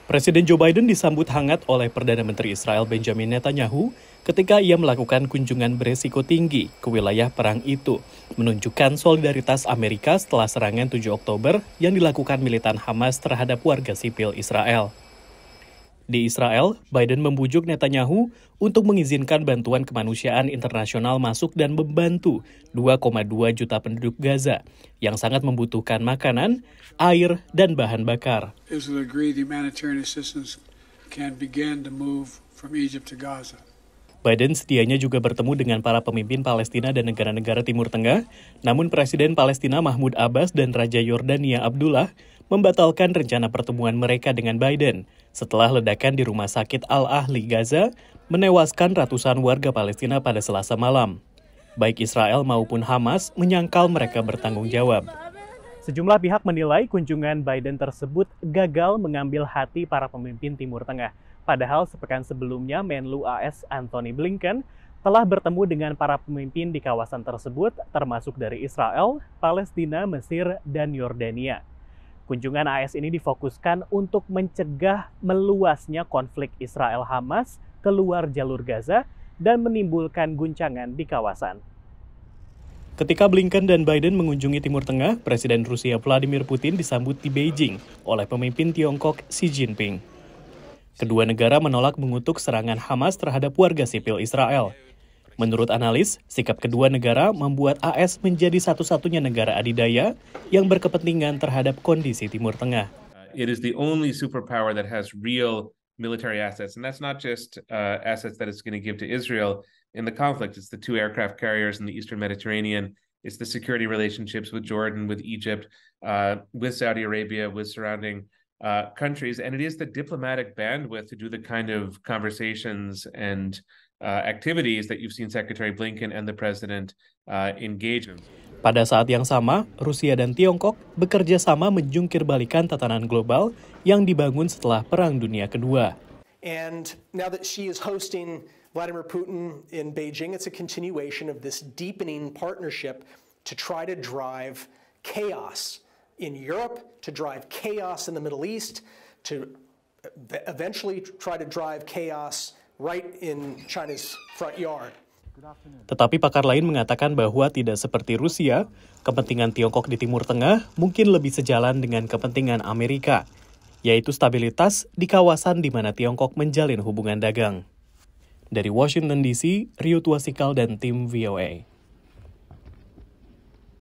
Presiden Joe Biden disambut hangat oleh Perdana Menteri Israel Benjamin Netanyahu ketika ia melakukan kunjungan beresiko tinggi ke wilayah perang itu, menunjukkan solidaritas Amerika setelah serangan 7 Oktober yang dilakukan militan Hamas terhadap warga sipil Israel. Di Israel, Biden membujuk Netanyahu untuk mengizinkan bantuan kemanusiaan internasional masuk dan membantu 2,2 juta penduduk Gaza yang sangat membutuhkan makanan, air, dan bahan bakar. Israel agreed the humanitarian assistance can begin to move from Egypt to Gaza. Biden sedianya juga bertemu dengan para pemimpin Palestina dan negara-negara Timur Tengah, namun Presiden Palestina Mahmud Abbas dan Raja Yordania Abdullah membatalkan rencana pertemuan mereka dengan Biden setelah ledakan di Rumah Sakit Al-Ahli Gaza menewaskan ratusan warga Palestina pada Selasa malam. Baik Israel maupun Hamas menyangkal mereka bertanggung jawab. Sejumlah pihak menilai kunjungan Biden tersebut gagal mengambil hati para pemimpin Timur Tengah. Padahal sepekan sebelumnya Menlu AS Antony Blinken telah bertemu dengan para pemimpin di kawasan tersebut, termasuk dari Israel, Palestina, Mesir, dan Yordania. Kunjungan AS ini difokuskan untuk mencegah meluasnya konflik Israel-Hamas keluar jalur Gaza dan menimbulkan guncangan di kawasan. Ketika Blinken dan Biden mengunjungi Timur Tengah, Presiden Rusia Vladimir Putin disambut di Beijing oleh pemimpin Tiongkok Xi Jinping. Kedua negara menolak mengutuk serangan Hamas terhadap warga sipil Israel. Menurut analis, sikap kedua negara membuat AS menjadi satu-satunya negara adidaya yang berkepentingan terhadap kondisi Timur Tengah. It is the only superpower that has real military assets, and that's not just assets that it's going to give to Israel in the conflict. It's the 2 aircraft carriers in the Eastern Mediterranean. It's the security relationships with Jordan, with Egypt, with Saudi Arabia, with surrounding countries, and it is the diplomatic bandwidth to do the kind of conversations and activities that you've seen Secretary Blinken and the President engage in. Pada saat yang sama, Rusia dan Tiongkok bekerja sama menjungkir balikan tatanan global yang dibangun setelah Perang Dunia Kedua. And now that Xi is hosting Vladimir Putin in Beijing, it's a continuation of this deepening partnership to try to drive chaos in Europe, to drive chaos in the Middle East, to eventually try to drive chaos right in China's front yard. Tetapi pakar lain mengatakan bahwa tidak seperti Rusia, kepentingan Tiongkok di Timur Tengah mungkin lebih sejalan dengan kepentingan Amerika, yaitu stabilitas di kawasan di mana Tiongkok menjalin hubungan dagang. Dari Washington DC, Rio Tuasikal dan tim VOA.